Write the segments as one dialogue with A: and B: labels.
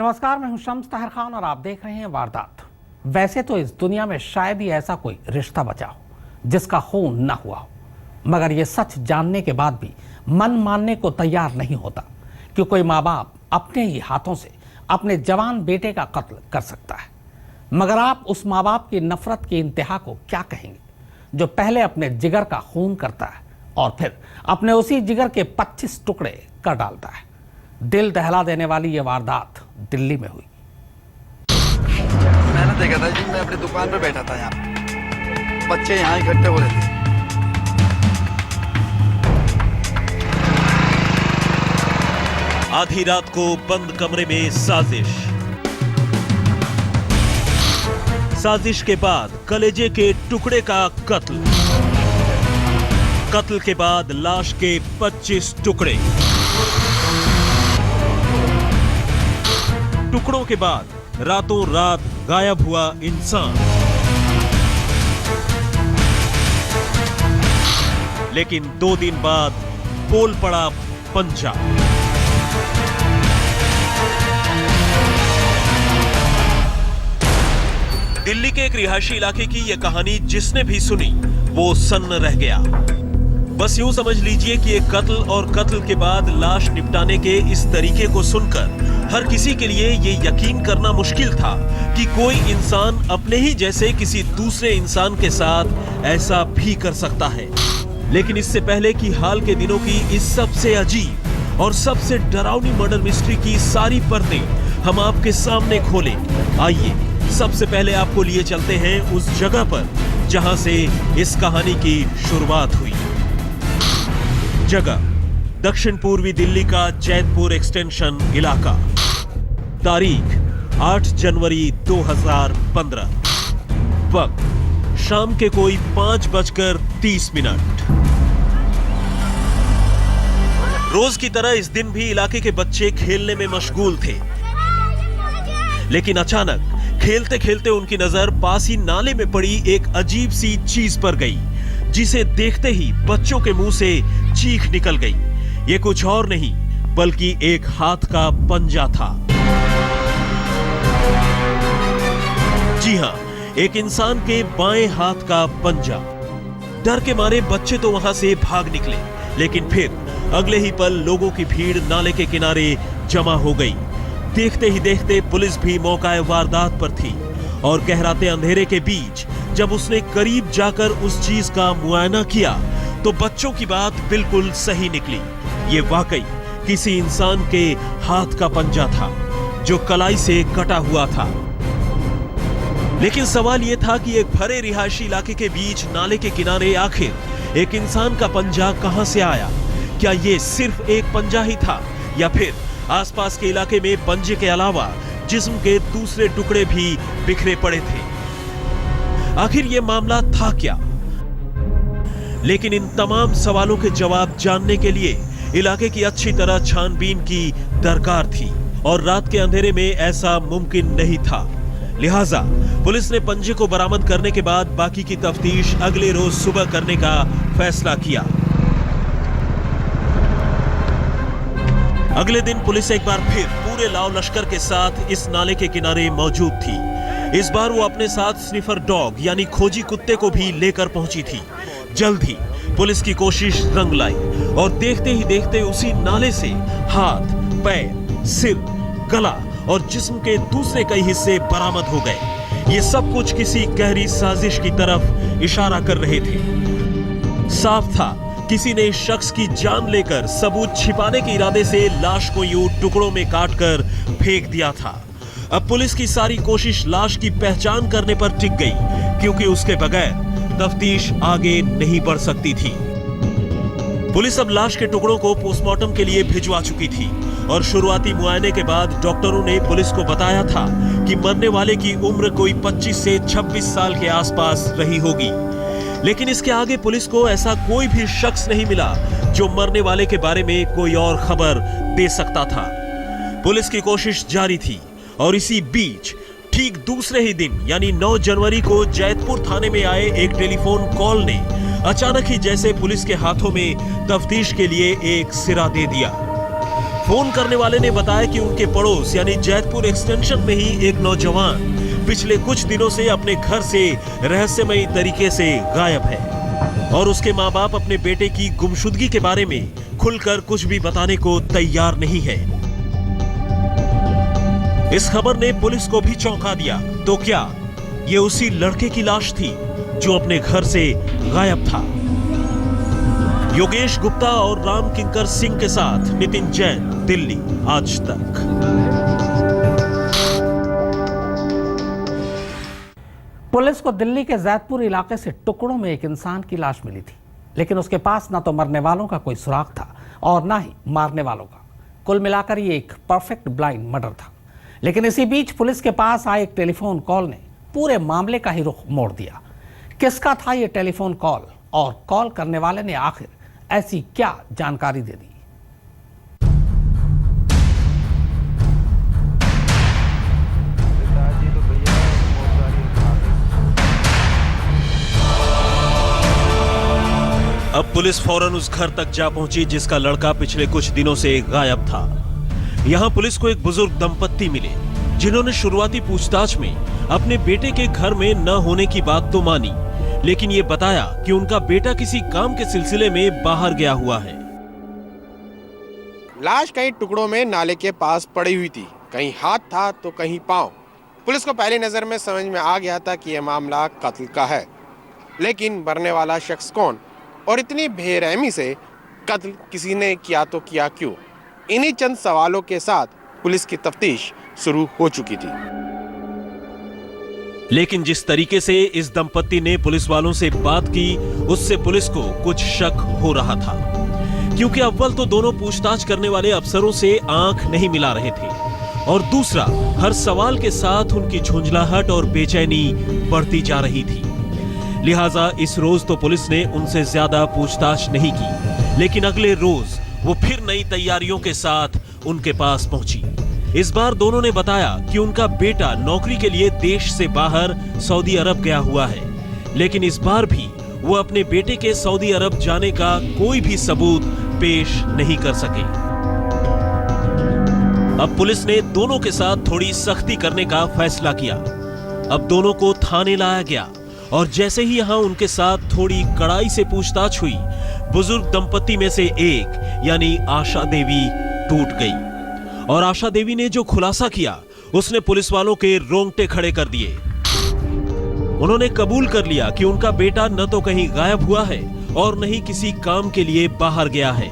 A: नमस्कार, मैं हूं शम्स ताहिर खान और आप देख रहे हैं वारदात। वैसे तो इस दुनिया में शायद ही ऐसा कोई रिश्ता बचा हो जिसका खून ना हुआ हो, मगर यह सच जानने के बाद भी मन मानने को तैयार नहीं होता कि कोई माँ बाप अपने ही हाथों से अपने जवान बेटे का कत्ल कर सकता है। मगर आप उस माँ बाप की नफरत की इंतहा को क्या कहेंगे जो पहले अपने जिगर का खून करता है और फिर अपने उसी जिगर के 25 टुकड़े कर डालता है। दिल दहला देने वाली यह वारदात दिल्ली में हुई।
B: मैंने देखा था जी, मैं अपनी दुकान पर बैठा था, यहाँ बच्चे यहाँ इकट्ठे हो रहे थे।
C: आधी रात को बंद कमरे में साजिश के बाद कलेजे के टुकड़े का कत्ल के बाद लाश के 25 टुकड़ों के बाद रातों रात गायब हुआ इंसान। लेकिन 2 दिन बाद पोल पड़ा पंजा। दिल्ली के एक रिहायशी इलाके की यह कहानी जिसने भी सुनी वो सन्न रह गया। बस यूं समझ लीजिए कि एक कत्ल और कत्ल के बाद लाश निपटाने के इस तरीके को सुनकर हर किसी के लिए ये यकीन करना मुश्किल था कि कोई इंसान अपने ही जैसे किसी दूसरे इंसान के साथ ऐसा भी कर सकता है। लेकिन इससे पहले कि हाल के दिनों की इस सबसे अजीब और सबसे डरावनी मर्डर मिस्ट्री की सारी परतें हम आपके सामने खोलें, आइए सबसे पहले आपको लिए चलते हैं उस जगह पर जहां से इस कहानी की शुरुआत हुई। जगह दक्षिण पूर्वी दिल्ली का जैतपुर एक्सटेंशन इलाका। तारीख 8 जनवरी 2015। वक्त शाम के कोई 5:30। रोज की तरह इस दिन भी इलाके के बच्चे खेलने में मशगूल थे, लेकिन अचानक खेलते खेलते उनकी नजर पास ही नाले में पड़ी एक अजीब सी चीज पर गई, जिसे देखते ही बच्चों के मुंह से चीख निकल गई। ये कुछ और नहीं बल्कि एक हाथ का पंजा था। जी हां, एक इंसान के बाएं हाथ का पंजा। डर के मारे बच्चे तो वहां से भाग निकले, लेकिन फिर अगले ही पल लोगों की भीड़ नाले के किनारे जमा हो गई। देखते ही देखते पुलिस भी मौका वारदात पर थी और गहराते अंधेरे के बीच जब उसने करीब जाकर उस चीज का मुआयना किया तो बच्चों की बात बिल्कुल सही निकली। ये वाकई किसी इंसान के हाथ का पंजा था जो कलाई से कटा हुआ था। लेकिन सवाल यह था कि एक भरे रिहायशी इलाके के बीच नाले के किनारे आखिर एक इंसान का पंजा कहां से आया? क्या ये सिर्फ एक पंजा ही था या फिर आसपास के इलाके में पंजे के अलावा जिस्म के दूसरे टुकड़े भी बिखरे पड़े थे? आखिर यह मामला था क्या? लेकिन इन तमाम सवालों के जवाब जानने के लिए इलाके की अच्छी तरह छानबीन की दरकार थी और रात के अंधेरे में ऐसा मुमकिन नहीं था। लिहाजा पुलिस ने पंजे को बरामद करने के बाद बाकी की तफ्तीश अगले रोज सुबह करने का फैसला किया। अगले दिन पुलिस एक बार फिर पूरे लाव लश्कर के साथ इस नाले के किनारे मौजूद थी। इस बार वो अपने साथ स्निफर डॉग यानी खोजी कुत्ते को भी लेकर पहुंची थी। जल्द ही पुलिस की कोशिश रंग लाई और देखते ही देखते उसी नाले से हाथ, पैर, सिर, गला और जिस्म के दूसरे कई हिस्से बरामद हो गए। ये सब कुछ किसी गहरी साजिश की तरफ इशारा कर रहे थे। साफ था किसी ने इस शख्स की जान लेकर सबूत छिपाने के इरादे से लाश को यूं टुकड़ों में काटकर फेंक दिया था। अब पुलिस की सारी कोशिश लाश की पहचान करने पर टिक गई, क्योंकि उसके बगैर तफ्तीश आगे नहीं बढ़ सकती थी। पुलिस अब लाश के टुकड़ों को पोस्टमार्टम के लिए भिजवा चुकी थी और शुरुआती मुआयने के बाद डॉक्टरों ने पुलिस को बताया था कि मरने वाले की उम्र कोई 25 से 26 साल के आसपास रही होगी। लेकिन इसके आगे पुलिस को ऐसा कोई भी शख्स नहीं मिला जो मरने वाले के बारे में कोई और खबर दे सकता था। पुलिस की कोशिश जारी थी और इसी बीच ठीक दूसरे ही दिन यानी 9 जनवरी को जैतपुर थाने में आए एक टेलीफोन कॉल ने अचानक ही जैसे पुलिस के हाथों में तफ्तीश के लिए एक सिरा दे दिया। फोन करने वाले ने बताया कि उनके पड़ोस यानी जैतपुर एक्सटेंशन में ही एक नौजवान पिछले कुछ दिनों से अपने घर से रहस्यमयी तरीके से गायब है और उसके माँ बाप अपने बेटे की गुमशुदगी के बारे में खुलकर कुछ भी बताने को तैयार नहीं है। इस खबर ने पुलिस को भी चौंका दिया। तो क्या ये उसी लड़के की लाश थी जो अपने घर से गायब था? योगेश गुप्ता और राम किंकर सिंह के साथ नितिन जैन, दिल्ली आज तक।
A: पुलिस को दिल्ली के जैतपुर इलाके से टुकड़ों में एक इंसान की लाश मिली थी, लेकिन उसके पास ना तो मरने वालों का कोई सुराग था और ना ही मारने वालों का। कुल मिलाकर ये एक परफेक्ट ब्लाइंड मर्डर था। लेकिन इसी बीच पुलिस के पास आए एक टेलीफोन कॉल ने पूरे मामले का ही रुख मोड़ दिया। किसका था ये टेलीफोन कॉल और कॉल करने वाले ने आखिर ऐसी क्या जानकारी दे दी?
C: अब पुलिस फौरन उस घर तक जा पहुंची जिसका लड़का पिछले कुछ दिनों से गायब था। यहां पुलिस को एक बुजुर्ग दंपत्ति मिले जिन्होंने शुरुआती पूछताछ में अपने बेटे के घर में न होने की बात तो मानी, लेकिन ये बताया कि उनका बेटा किसी काम के सिलसिले में बाहर गया हुआ है।
D: लाश कई टुकड़ों में नाले के पास पड़ी हुई थी, कहीं हाथ था तो कहीं पांव। पुलिस को पहली नजर में समझ में आ गया था कि यह मामला कत्ल का है, लेकिन मरने वाला शख्स कौन और इतनी बेरहमी से कत्ल किसी ने किया तो किया क्यों? इन्हीं चंद सवालों के साथ पुलिस की तफ्तीश शुरू हो चुकी थी।
C: लेकिन जिस तरीके से इस दंपत्ति ने पुलिस वालों से बात की, उससे पुलिस को कुछ शक हो रहा था, क्योंकि अव्वल तो दोनों पूछताछ करने वाले अफसरों से आंख नहीं मिला रहे थे और दूसरा हर सवाल के साथ उनकी झुंझलाहट और बेचैनी बढ़ती जा रही थी। लिहाजा इस रोज तो पुलिस ने उनसे ज्यादा पूछताछ नहीं की, लेकिन अगले रोज वो फिर नई तैयारियों के साथ उनके पास पहुंची। इस बार दोनों ने बताया कि उनका बेटा नौकरी के लिए देश से बाहर सऊदी अरब गया हुआ है, लेकिन इस बार भी वो अपने बेटे के सऊदी अरब जाने का कोई भी सबूत पेश नहीं कर सके। अब पुलिस ने दोनों के साथ थोड़ी सख्ती करने का फैसला किया। अब दोनों को थाने लाया गया और जैसे ही यहां उनके साथ थोड़ी कड़ाई से पूछताछ हुई, बुजुर्ग दंपत्ति में से एक यानी आशा देवी टूट गई और आशा देवी ने जो खुलासा किया उसने पुलिस वालों के रोंगटे खड़े कर दिए। उन्होंने कबूल कर लिया कि उनका बेटा न तो कहीं गायब हुआ है और न ही किसी काम के लिए बाहर गया है,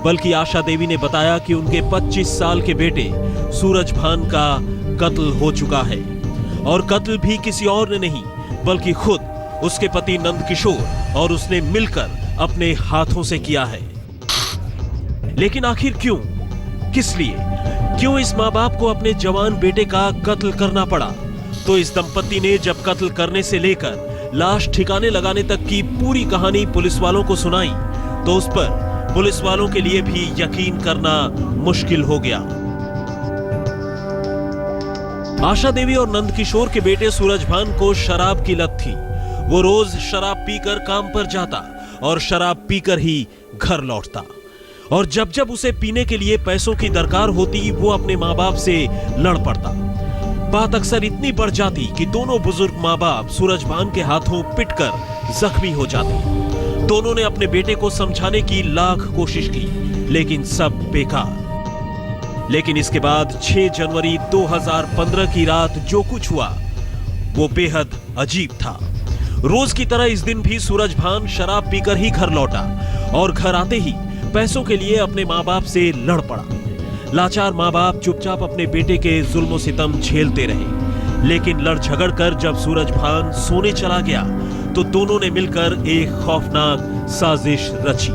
C: बल्कि आशा देवी ने बताया कि उनके 25 साल के बेटे सूरज भान का कत्ल हो चुका है और कत्ल भी किसी और ने नहीं बल्कि खुद उसके पति नंद किशोर और उसने मिलकर अपने हाथों से किया है। लेकिन आखिर क्यों, किस लिए, क्यों इस माँ बाप को अपने जवान बेटे का कत्ल करना पड़ा? तो इस दंपत्ति ने जब कत्ल करने से लेकर लाश ठिकाने लगाने तक की पूरी कहानी पुलिस वालों को सुनाई तो उस पर पुलिस वालों के लिए भी यकीन करना मुश्किल हो गया। आशा देवी और नंद किशोर के बेटे सूरज भान को शराब की लत थी। वो रोज शराब पीकर काम पर जाता और शराब पीकर ही घर लौटता और जब जब उसे पीने के लिए पैसों की दरकार होती वो अपने माँ बाप से लड़ पड़ता। बात अक्सर इतनी बढ़ जाती कि दोनों बुजुर्ग माँ बाप सूरज भान के हाथों पिटकर जख्मी हो जाते। दोनों ने अपने बेटे को समझाने की लाख कोशिश की, लेकिन सब बेकार। लेकिन इसके बाद 6 जनवरी 2015 की रात जो कुछ हुआ वो बेहद अजीब था। रोज की तरह इस दिन भी सूरज भान शराब पीकर ही घर लौटा और घर आते ही पैसों के लिए अपने माँ बाप से लड़ पड़ा। लाचार माँ बाप चुपचाप अपने बेटे के जुल्म सितम झेलते रहे, लेकिन लड़ झगड़ कर जब सूरज भान सोने चला गया तो दोनों ने मिलकर एक खौफनाक साजिश रची।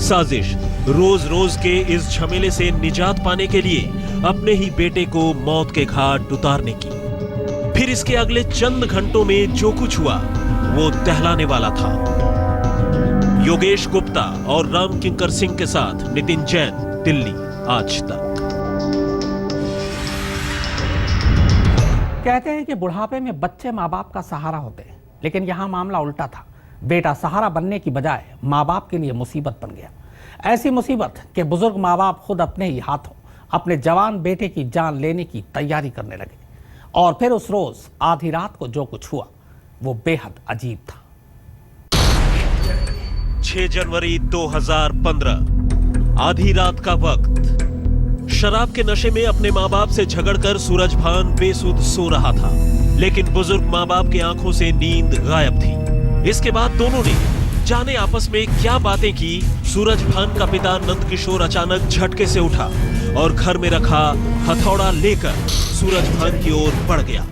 C: साजिश रोज रोज के इस झमेले से निजात पाने के लिए अपने ही बेटे को मौत के घाट उतारने की। फिर इसके अगले चंद घंटों में जो कुछ हुआ वो दहलाने वाला था। योगेश गुप्ता और राम किंकर सिंह के साथ नितिन जैन, दिल्ली आज तक।
A: कहते हैं कि बुढ़ापे में बच्चे माँ बाप का सहारा होते हैं, लेकिन यहां मामला उल्टा था। बेटा सहारा बनने की बजाय माँ बाप के लिए मुसीबत बन गया। ऐसी मुसीबत कि बुजुर्ग माँ बाप खुद अपने ही हाथों अपने जवान बेटे की जान लेने की तैयारी करने लगे। और फिर उस रोज आधी रात को जो कुछ हुआ वो बेहद अजीब था।
C: 6 जनवरी 2015 आधी रात का वक्त। शराब के नशे में अपने माँ बाप से झगड़कर सूरजभान बेसुध सो रहा था, लेकिन बुजुर्ग माँ बाप की आंखों से नींद गायब थी। इसके बाद दोनों ने जाने आपस में क्या बातें की, सूरजभान का पिता नंदकिशोर अचानक झटके से उठा और घर में रखा हथौड़ा लेकर सूरजभान की ओर बढ़ गया।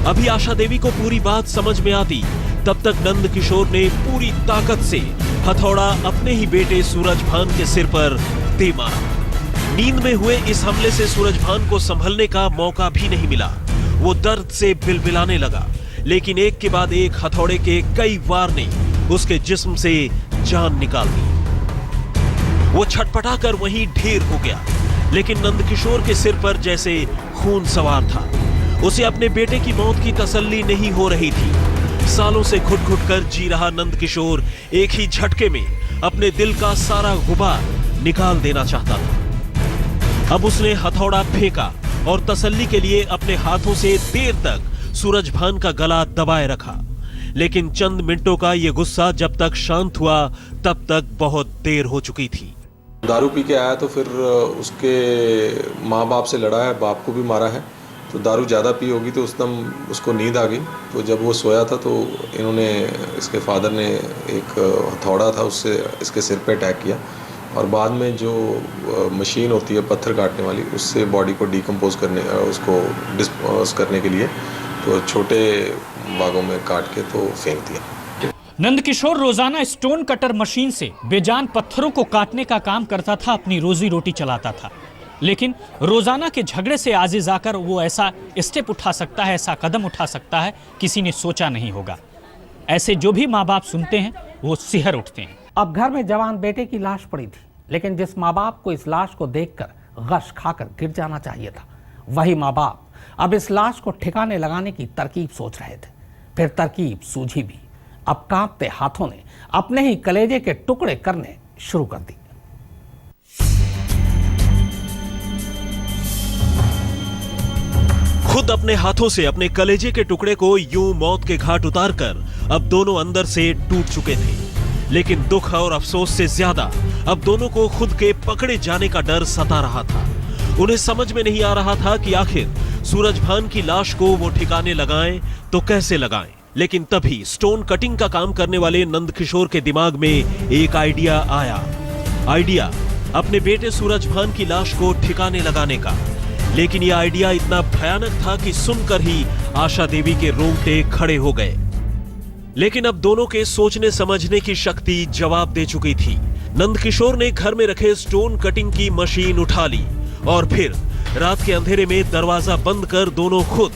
C: अभी आशा देवी को पूरी बात समझ में आती, तब तक नंदकिशोर ने पूरी ताकत से हथौड़ा अपने ही बेटे सूरजभान के सिर पर दे मारा। नींद में हुए इस हमले से सूरजभान को संभलने का मौका भी नहीं मिला। वो दर्द से बिलबिलाने लगा, लेकिन एक के बाद एक हथौड़े के कई वार ने उसके जिस्म से जान निकाल दी। वो छटपटाकर वहीं ढेर हो गया, लेकिन नंदकिशोर के सिर पर जैसे खून सवार था। उसे अपने बेटे की मौत की तसल्ली नहीं हो रही थी। सालों से घुट-घुट कर जी रहा नंदकिशोर एक ही झटके में अपने दिल का सारा गुबार निकाल देना चाहता था। अब उसने हथौड़ा फेंका और तसल्ली के लिए अपने हाथों से देर तक सूरजभान का गला दबाए रखा, लेकिन चंद मिनटों का यह गुस्सा जब तक शांत हुआ तब तक बहुत देर हो चुकी थी।
E: दारू पी के आया तो फिर उसके माँ बाप से लड़ा है, बाप को भी मारा है। तो दारू ज़्यादा पी होगी तो उस दम उसको नींद आ गई। तो जब वो सोया था तो इन्होंने, इसके फादर ने एक हथौड़ा था उससे इसके सिर पे अटैक किया, और बाद में जो मशीन होती है पत्थर काटने वाली, उससे बॉडी को डिकम्पोज करने, उसको डिस्पोज करने के लिए तो छोटे भागों में काट के तो फेंक दिया।
F: नंदकिशोर रोजाना स्टोन कटर मशीन से बेजान पत्थरों को काटने का काम करता था, अपनी रोजी रोटी चलाता था। लेकिन रोजाना के झगड़े से आजिज आकर वो ऐसा स्टेप उठा सकता है, ऐसा कदम उठा सकता है, किसी ने सोचा नहीं होगा। ऐसे जो भी माँ बाप सुनते हैं वो सिहर उठते हैं।
A: अब घर में जवान बेटे की लाश पड़ी थी, लेकिन जिस माँ बाप को इस लाश को देखकर गश खाकर गिर जाना चाहिए था, वही माँ बाप अब इस लाश को ठिकाने लगाने की तरकीब सोच रहे थे। फिर तरकीब सूझी भी। अब कांपते हाथों ने अपने ही कलेजे के टुकड़े करने शुरू कर दिए।
C: खुद अपने हाथों से अपने कलेजे के टुकड़े को यूं मौत के घाट उतारकर अब दोनों अंदर से टूट चुके थे। लेकिन दुख और अफसोस से ज्यादा अब दोनों को खुद के पकड़े जाने का डर सता रहा था। उन्हें समझ में नहीं आ रहा था कि आखिर सूरजभान की लाश को वो ठिकाने लगाएं तो कैसे लगाएं। लेकिन तभी स्टोन कटिंग का काम करने वाले नंदकिशोर के दिमाग में एक आइडिया आया। आइडिया अपने बेटे सूरजभान की लाश को ठिकाने लगाने का। लेकिन यह आइडिया इतना भयानक था कि सुनकर ही आशा देवी के रोंगटे खड़े हो गए। लेकिन अब दोनों के सोचने समझने की शक्ति जवाब दे चुकी थी। नंदकिशोर ने घर में रखे स्टोन कटिंग की मशीन उठा ली और फिर रात के अंधेरे में दरवाजा बंद कर दोनों खुद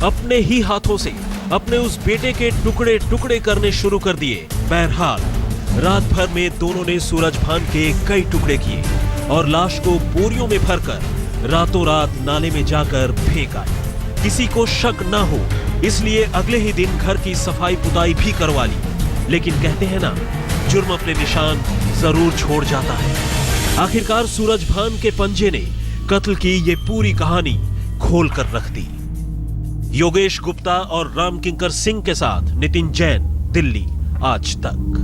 C: अपने ही हाथों से अपने उस बेटे के टुकड़े टुकड़े करने शुरू कर दिए। बहरहाल रात भर में दोनों ने सूरजभान के कई टुकड़े किए और लाश को बोरियों में भरकर रातों रात नाले में जाकर फेंक आए। किसी को शक ना हो इसलिए अगले ही दिन घर की सफाई पुताई भी करवा ली। लेकिन कहते हैं ना, जुर्म अपने निशान जरूर छोड़ जाता है। आखिरकार सूरजभान के पंजे ने कत्ल की ये पूरी कहानी खोल कर रख दी। योगेश गुप्ता और राम किंकर सिंह के साथ नितिन जैन, दिल्ली आज तक।